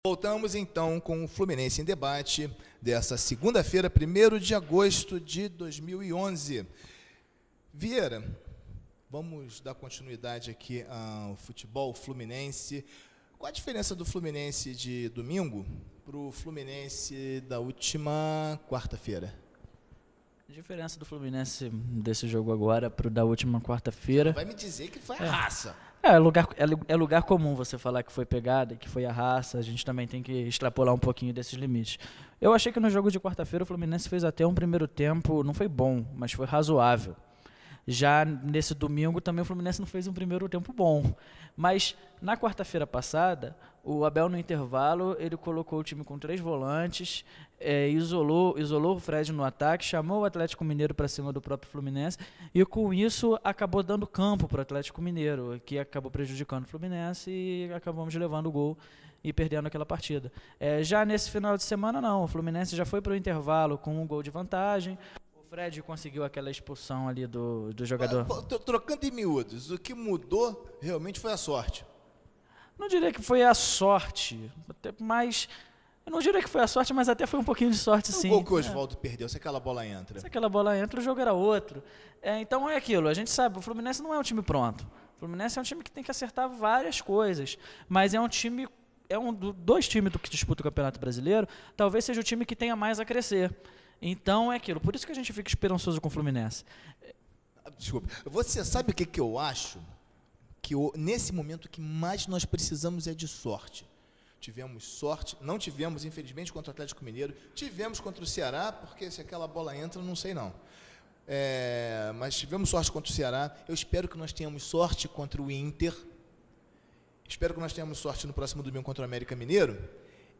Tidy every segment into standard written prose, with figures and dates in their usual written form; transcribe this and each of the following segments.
Voltamos então com o Fluminense em Debate dessa segunda-feira, 1º de agosto de 2011. Vieira, vamos dar continuidade aqui ao futebol fluminense. Qual a diferença do Fluminense de domingo para o Fluminense da última quarta-feira? A diferença do Fluminense desse jogo agora para o da última quarta-feira... Vai me dizer que foi a raça. É lugar comum você falar que foi pegada, que foi a raça. A gente também tem que extrapolar um pouquinho desses limites. Eu achei que no jogo de quarta-feira o Fluminense fez até um primeiro tempo, não foi bom, mas foi razoável. Já nesse domingo também o Fluminense não fez um primeiro tempo bom. Mas na quarta-feira passada, o Abel no intervalo, ele colocou o time com 3 volantes, isolou o Fred no ataque, chamou o Atlético Mineiro para cima do próprio Fluminense e com isso acabou dando campo para o Atlético Mineiro, que acabou prejudicando o Fluminense e acabamos levando o gol e perdendo aquela partida. Já nesse final de semana não, o Fluminense já foi para o intervalo com um gol de vantagem. O Fred conseguiu aquela expulsão ali do jogador. Trocando em miúdos, o que mudou realmente foi a sorte. Não diria que foi a sorte, mas... Eu não diria que foi a sorte, mas até foi um pouquinho de sorte, sim. O gol que o Oswaldo perdeu, se aquela bola entra. Se aquela bola entra, o jogo era outro. Então é aquilo, a gente sabe, o Fluminense não é um time pronto. O Fluminense é um time que tem que acertar várias coisas, mas é um time... dois times do que disputa o Campeonato Brasileiro, talvez seja o time que tenha mais a crescer. Então é aquilo, por isso que a gente fica esperançoso com o Fluminense. Desculpa, você sabe o que eu acho? Que nesse momento o que mais nós precisamos é de sorte. Tivemos sorte, não tivemos, infelizmente, contra o Atlético Mineiro, tivemos contra o Ceará, porque se aquela bola entra, não sei não. Mas tivemos sorte contra o Ceará, eu espero que nós tenhamos sorte contra o Inter, espero que nós tenhamos sorte no próximo domingo contra o América Mineiro,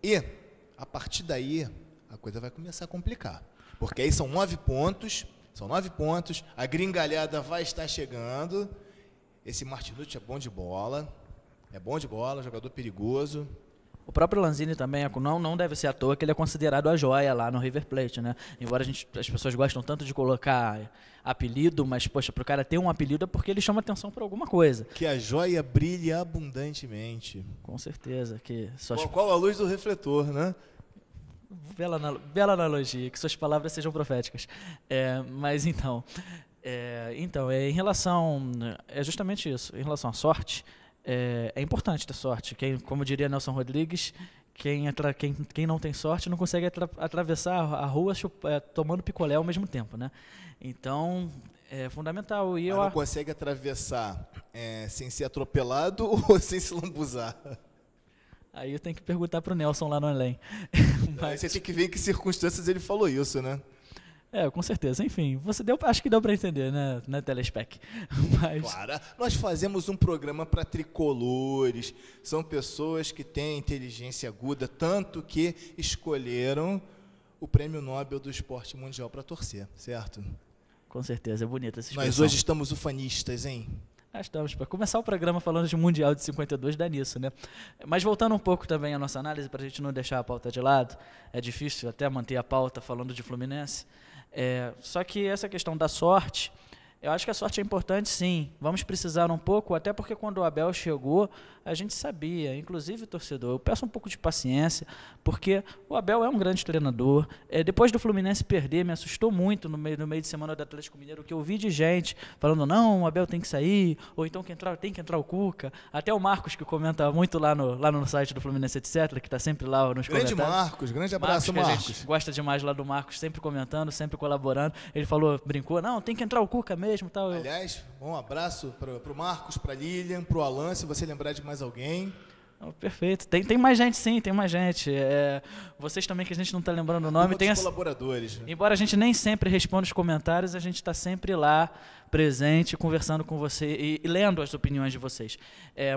e, a partir daí, a coisa vai começar a complicar, porque aí são 9 pontos, a gringalhada vai estar chegando, esse Martinucci é bom de bola, jogador perigoso. O próprio Lanzini também não deve ser à toa que ele é considerado a joia lá no River Plate, né? Embora as pessoas gostam tanto de colocar apelido, mas, poxa, para o cara ter um apelido é porque ele chama atenção por alguma coisa. Que a joia brilhe abundantemente. Com certeza. Qual a luz do refletor, né? Bela analogia, que suas palavras sejam proféticas. Mas então, em relação... É justamente isso. Em relação à sorte... É importante ter sorte. Como diria Nelson Rodrigues, quem não tem sorte não consegue atravessar a rua tomando picolé ao mesmo tempo, né? Então, é fundamental. Mas não consegue atravessar sem ser atropelado ou sem se lambuzar? Aí eu tenho que perguntar para o Nelson lá no além. Mas você tem que ver em que circunstâncias ele falou isso, né? Com certeza. Enfim, acho que deu para entender, né, Telespec? Mas... Claro, nós fazemos um programa para tricolores, são pessoas que têm inteligência aguda, tanto que escolheram o Prêmio Nobel do Esporte Mundial para torcer, certo? Com certeza, é bonita essa expressão. Nós hoje estamos ufanistas, hein? Estamos. Para começar o programa falando de Mundial de 52, dá nisso, né? Mas voltando um pouco também à nossa análise, para a gente não deixar a pauta de lado, é difícil até manter a pauta falando de Fluminense. Só que essa questão da sorte, eu acho que a sorte é importante, sim. Vamos precisar um pouco, até porque quando o Abel chegou, a gente sabia, inclusive torcedor, eu peço um pouco de paciência, porque o Abel é um grande treinador. Depois do Fluminense perder, me assustou muito no meio de semana do Atlético Mineiro, que eu vi de gente falando, não, o Abel tem que sair, ou então tem que entrar o Cuca. Até o Marcos, que comenta muito lá no site do Fluminense, etc., que está sempre lá nos comentários. Grande Marcos, grande abraço, Marcos. A gente gosta demais lá do Marcos, sempre comentando, sempre colaborando. Ele brincou, não, tem que entrar o Cuca mesmo. Tal. Aliás, um abraço para o Marcos, para a Lilian, para o Alan, se você lembrar de mais alguém. Perfeito. Tem mais gente, sim, tem mais gente. Vocês também, que a gente não está lembrando o nome. Tem colaboradores. Né? Embora a gente nem sempre responda os comentários, a gente está sempre lá, presente, conversando com você e lendo as opiniões de vocês.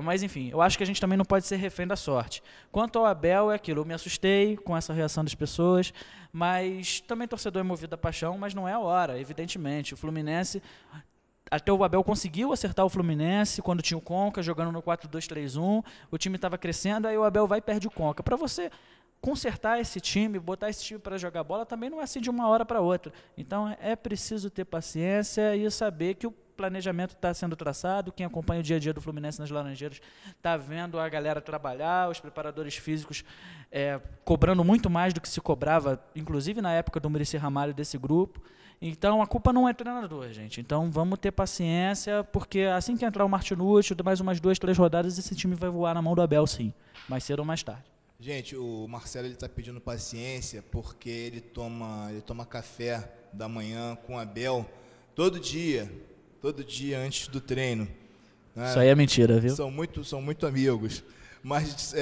Mas, enfim, eu acho que a gente também não pode ser refém da sorte. Quanto ao Abel, é aquilo. Eu me assustei com essa reação das pessoas, mas também torcedor é movido a paixão, mas não é a hora, evidentemente. O Fluminense... Até o Abel conseguiu acertar o Fluminense quando tinha o Conca, jogando no 4-2-3-1. O time estava crescendo, aí o Abel vai e perde o Conca. Para você consertar esse time, botar esse time para jogar bola também não é assim de uma hora para outra. Então é preciso ter paciência e saber que o planejamento está sendo traçado. Quem acompanha o dia a dia do Fluminense nas Laranjeiras está vendo a galera trabalhar, os preparadores físicos cobrando muito mais do que se cobrava, inclusive na época do Muricy Ramalho, desse grupo. Então a culpa não é treinador, gente. Então vamos ter paciência, porque assim que entrar o Martinucci, mais umas 2, 3 rodadas, esse time vai voar na mão do Abel, sim, mais cedo ou mais tarde. Gente, o Marcelo está pedindo paciência porque ele toma café da manhã com o Abel todo dia antes do treino. Né? Isso aí é mentira, viu? São muito amigos. Mas,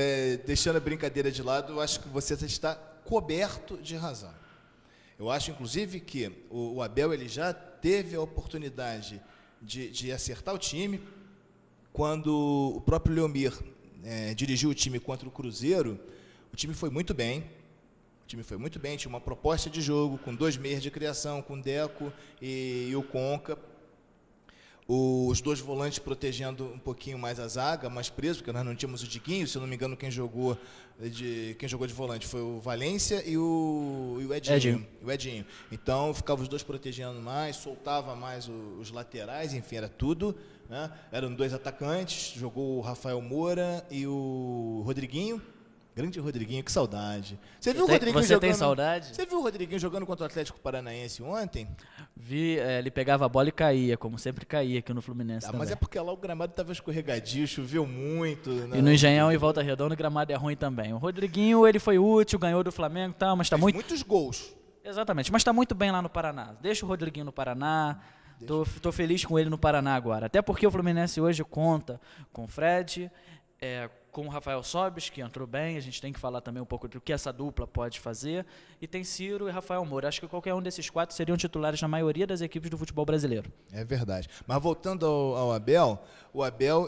deixando a brincadeira de lado, eu acho que você está coberto de razão. Eu acho, inclusive, que o Abel ele já teve a oportunidade de acertar o time. Quando o próprio Leomir dirigiu o time contra o Cruzeiro, o time foi muito bem. Tinha uma proposta de jogo, com 2 meias de criação, com o Deco e o Conca. Os 2 volantes protegendo um pouquinho mais a zaga, mais preso, porque nós não tínhamos o Diguinho, se eu não me engano, quem jogou de volante foi o Valência e o Edinho. Então, ficava os 2 protegendo mais, soltava mais os laterais, enfim, era tudo. Né? Eram 2 atacantes, jogou o Rafael Moura e o Rodriguinho. Grande Rodriguinho, que saudade. Você viu o Rodriguinho jogando? Tem saudade? Você viu o Rodriguinho jogando contra o Atlético Paranaense ontem? Vi, ele pegava a bola e caía, como sempre caía aqui no Fluminense também. Mas é porque lá o gramado estava escorregadio, choveu muito. Né? E no Engenhão e Volta Redonda o gramado é ruim também. O Rodriguinho, ele foi útil, ganhou do Flamengo e tal, mas está muito... muitos gols. Exatamente, mas está muito bem lá no Paraná. Deixa o Rodriguinho no Paraná. Tô feliz com ele no Paraná agora. Até porque o Fluminense hoje conta com o Fred, com o Rafael Sobis, que entrou bem, a gente tem que falar também um pouco do que essa dupla pode fazer, e tem Ciro e Rafael Moura. Acho que qualquer um desses 4 seriam titulares na maioria das equipes do futebol brasileiro. É verdade. Mas voltando ao Abel, o Abel,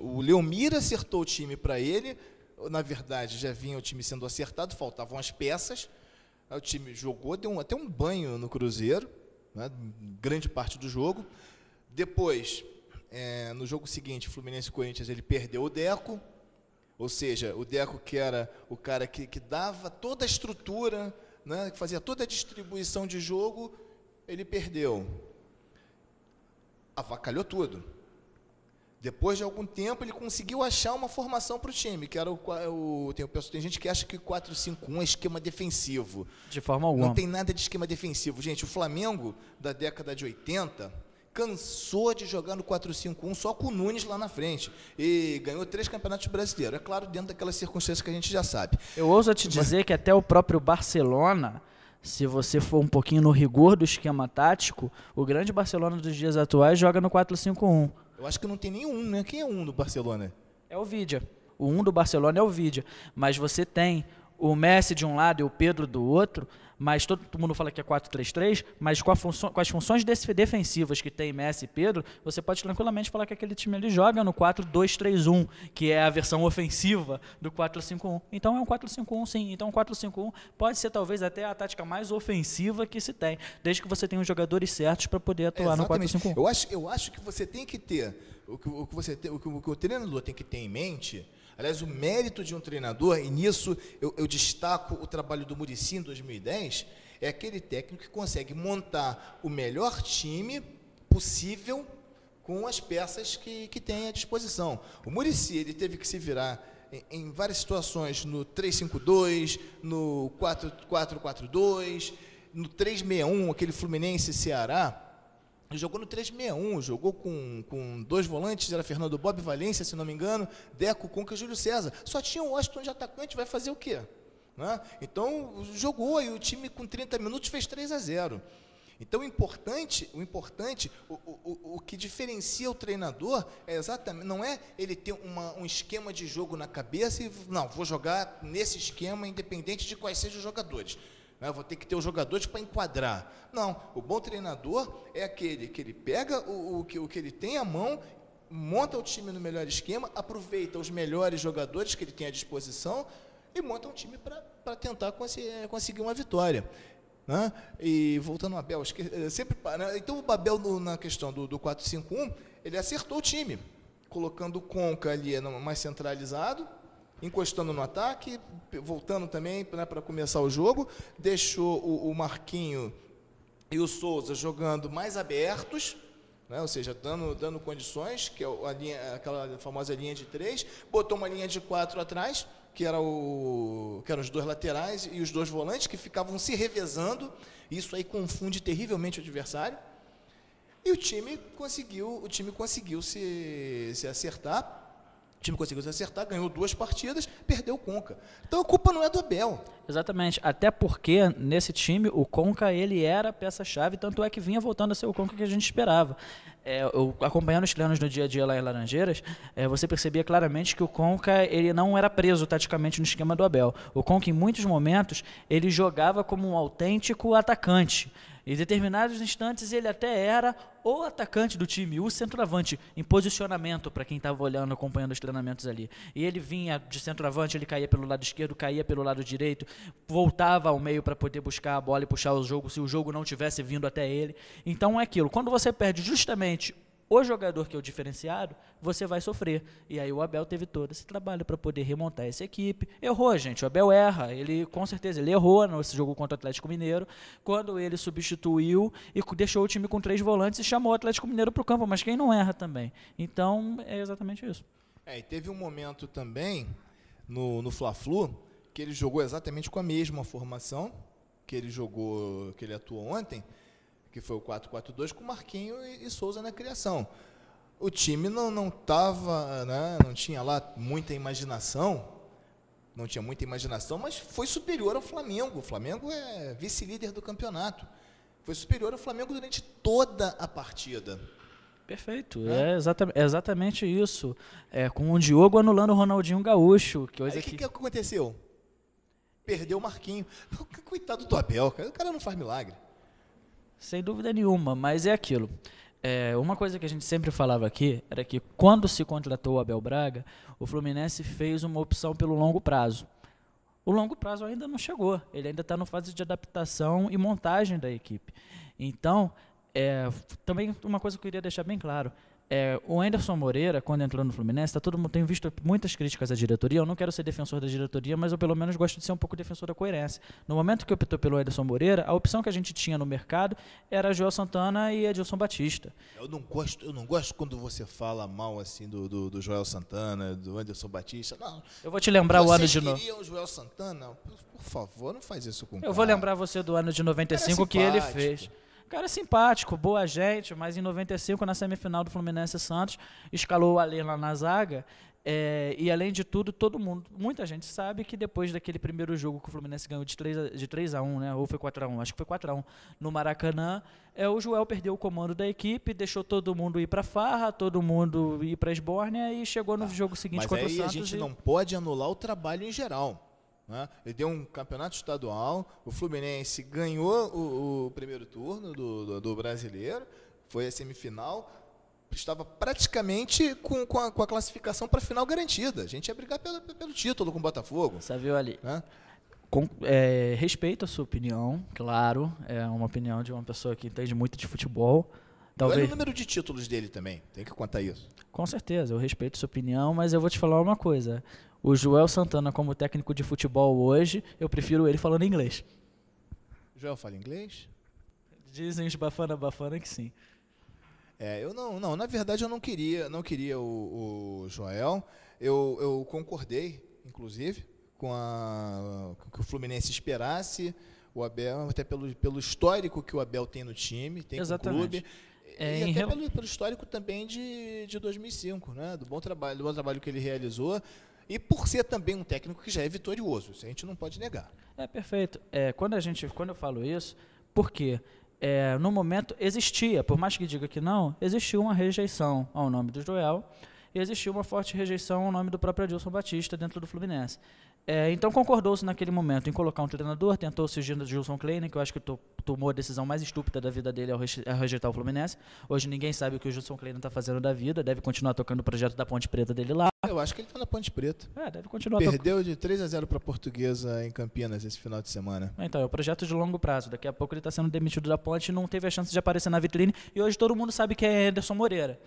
o Leomir acertou o time para ele, na verdade já vinha o time sendo acertado, faltavam as peças, o time jogou, deu até um banho no Cruzeiro, né, grande parte do jogo. Depois... no jogo seguinte, Fluminense e Corinthians, ele perdeu o Deco, ou seja, o Deco que era o cara que dava toda a estrutura, né, que fazia toda a distribuição de jogo, ele perdeu. Avacalhou tudo. Depois de algum tempo, ele conseguiu achar uma formação para o time, que era tem gente que acha que 4-5-1 é esquema defensivo. De forma alguma. Não tem nada de esquema defensivo. Gente, o Flamengo da década de 80... cansou de jogar no 4-5-1 só com o Nunes lá na frente. E ganhou 3 campeonatos brasileiros. É claro, dentro daquelas circunstâncias que a gente já sabe. Eu ouso te dizer que até o próprio Barcelona, se você for um pouquinho no rigor do esquema tático, o grande Barcelona dos dias atuais joga no 4-5-1. Eu acho que não tem nenhum, né? Quem é um do Barcelona? É o Vidia. O 1 do Barcelona é o Vidia. Mas você tem o Messi de um lado e o Pedro do outro, mas todo mundo fala que é 4-3-3, mas com as funções defensivas que tem Messi e Pedro, você pode tranquilamente falar que aquele time ali joga no 4-2-3-1, que é a versão ofensiva do 4-5-1. Então é um 4-5-1 sim. Então um 4-5-1 pode ser talvez até a tática mais ofensiva que se tem, desde que você tenha os jogadores certos para poder atuar no 4-5-1. Eu acho que você tem que ter, o que o treinador tem que ter em mente. Aliás, o mérito de um treinador, e nisso eu destaco o trabalho do Muricy em 2010, é aquele técnico que consegue montar o melhor time possível com as peças que tem à disposição. O Muricy, ele teve que se virar em várias situações, no 3-5-2, no 4-4-2, no 3-6-1, aquele Fluminense-Ceará. Jogou no 3-6-1, jogou com 2 volantes, era Fernando Bob e Valência, se não me engano, Deco, Conca e Júlio César. Só tinha o Washington de atacante, vai fazer o quê? Né? Então, jogou e o time com 30 minutos fez 3-0. Então, o importante, o que diferencia o treinador é exatamente, não é ele ter um esquema de jogo na cabeça e, não, vou jogar nesse esquema independente de quais sejam os jogadores. Vou ter que ter os jogadores para enquadrar. Não, o bom treinador é aquele que ele pega o que ele tem à mão, monta o time no melhor esquema, aproveita os melhores jogadores que ele tem à disposição e monta um time para tentar conseguir uma vitória. Né? E voltando ao Abel, então o Abel na questão do 4-5-1, ele acertou o time, colocando o Conca ali mais centralizado, encostando no ataque, voltando também, né, para começar o jogo, deixou o Marquinho e o Souza jogando mais abertos, né, ou seja, dando condições, que é aquela famosa linha de 3, botou uma linha de 4 atrás, que eram os 2 laterais e os 2 volantes, que ficavam se revezando. Isso aí confunde terrivelmente o adversário. E o time conseguiu se acertar. O time conseguiu se acertar, ganhou 2 partidas, perdeu o Conca. Então a culpa não é do Abel. Exatamente, até porque nesse time o Conca ele era a peça-chave, tanto é que vinha voltando a ser o Conca que a gente esperava. Acompanhando os treinos no dia a dia lá em Laranjeiras, você percebia claramente que o Conca ele não era preso taticamente no esquema do Abel. O Conca em muitos momentos ele jogava como um autêntico atacante. Em determinados instantes ele até era o atacante do time, o centroavante, em posicionamento para quem estava olhando, acompanhando os treinamentos ali. E ele vinha de centroavante, ele caía pelo lado esquerdo, caía pelo lado direito, voltava ao meio para poder buscar a bola e puxar o jogo, se o jogo não tivesse vindo até ele. Então é aquilo, quando você perde justamente o jogador que é o diferenciado, você vai sofrer. E aí o Abel teve todo esse trabalho para poder remontar essa equipe. Errou, gente. O Abel erra. Ele, com certeza, ele errou nesse jogo contra o Atlético Mineiro, quando ele substituiu e deixou o time com 3 volantes e chamou o Atlético Mineiro para o campo. Mas quem não erra também? Então, é exatamente isso. E teve um momento também, no Fla-Flu, que ele jogou exatamente com a mesma formação que ele atuou ontem, que foi o 4-4-2, com Marquinho e Souza na criação. O time não tava, né, não tinha lá muita imaginação, mas foi superior ao Flamengo. O Flamengo é vice-líder do campeonato. Foi superior ao Flamengo durante toda a partida. Perfeito, é exatamente isso. Com o Diogo anulando o Ronaldinho Gaúcho. Aí o que aconteceu? Perdeu o Marquinho. Coitado do Abel, cara. O cara não faz milagre. Sem dúvida nenhuma, mas é aquilo. Uma coisa que a gente sempre falava aqui era que quando se contratou o Abel Braga, o Fluminense fez uma opção pelo longo prazo. O longo prazo ainda não chegou, ele ainda está na fase de adaptação e montagem da equipe. Então, também uma coisa que eu queria deixar bem claro, o Anderson Moreira, quando entrou no Fluminense, tenho visto muitas críticas à diretoria. Eu não quero ser defensor da diretoria, mas eu pelo menos gosto de ser um pouco defensor da coerência. No momento que optou pelo Anderson Moreira, a opção que a gente tinha no mercado era Joel Santana e Edilson Batista. Eu não gosto quando você fala mal assim do Joel Santana, do Anderson Batista. Não. Eu vou te lembrar o ano de novo. Vocês queriam o Joel Santana? Por favor, não faz isso com o cara. Eu vou lembrar você do ano de 95 que ele fez. Cara simpático, boa gente, mas em 95, na semifinal do Fluminense Santos, escalou o Alê lá na zaga. E além de tudo, muita gente sabe que depois daquele primeiro jogo que o Fluminense ganhou de 3-1, né? Ou foi 4-1, acho que foi 4-1, no Maracanã, o Joel perdeu o comando da equipe, deixou todo mundo ir para farra, todo mundo ir para Esbórnia e chegou no jogo seguinte contra o Santos. Mas aí a gente não pode anular o trabalho em geral. Ele deu um campeonato estadual, o Fluminense ganhou o primeiro turno do Brasileiro, foi a semifinal, estava praticamente com a classificação para a final garantida. A gente ia brigar pelo título com o Botafogo. Você viu ali. Respeito a sua opinião, claro, é uma opinião de uma pessoa que entende muito de futebol. Olha o número de títulos dele também, tem que contar isso. Com certeza, eu respeito a sua opinião, mas eu vou te falar uma coisa. O Joel Santana, como técnico de futebol hoje, eu prefiro ele falando inglês. O Joel fala inglês? Dizem os bafana que sim. Na verdade eu não queria o Joel. Eu concordei, inclusive, com que o Fluminense esperasse o Abel, até pelo histórico que o Abel tem no time, tem com o clube. E até pelo histórico também de 2005, né? Do bom trabalho que ele realizou. E por ser também um técnico que já é vitorioso, isso a gente não pode negar. Perfeito. Quando eu falo isso, porque no momento existia, por mais que diga que não, existiu uma rejeição ao nome do Joel e existiu uma forte rejeição ao nome do próprio Edilson Batista dentro do Fluminense. Então concordou-se naquele momento em colocar um treinador, tentou-se o Gilson Kleiner, que eu acho que tomou a decisão mais estúpida da vida dele ao rejeitar o Fluminense. Hoje ninguém sabe o que o Gilson Kleiner está fazendo da vida, deve continuar tocando o projeto da Ponte Preta dele lá. Eu acho que ele está na Ponte Preta. Deve continuar. Perdeu de 3-0 para a Portuguesa em Campinas esse final de semana. Então, é um projeto de longo prazo. Daqui a pouco ele está sendo demitido da Ponte, não teve a chance de aparecer na vitrine e hoje todo mundo sabe que é Anderson Moreira.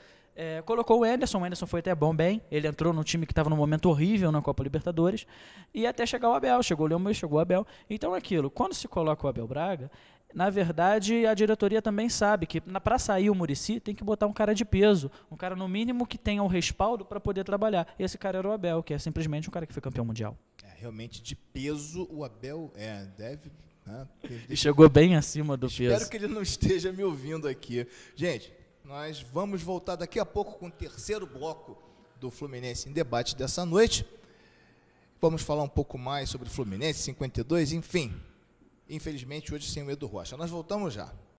Colocou o Anderson foi até bem, ele entrou num time que estava num momento horrível na Copa Libertadores, e até chegar o Abel, chegou o Leão Moisés, chegou o Abel. Então é aquilo, quando se coloca o Abel Braga, na verdade a diretoria também sabe que para sair o Muricy tem que botar um cara de peso, um cara no mínimo que tenha o respaldo para poder trabalhar. E esse cara era o Abel, que é simplesmente um cara que foi campeão mundial. Realmente de peso o Abel deve... E chegou bem acima do peso. Espero que ele não esteja me ouvindo aqui. Gente, nós vamos voltar daqui a pouco com o terceiro bloco do Fluminense em debate dessa noite. Vamos falar um pouco mais sobre o Fluminense, 52, enfim. Infelizmente, hoje sem o Edu Rocha. Nós voltamos já.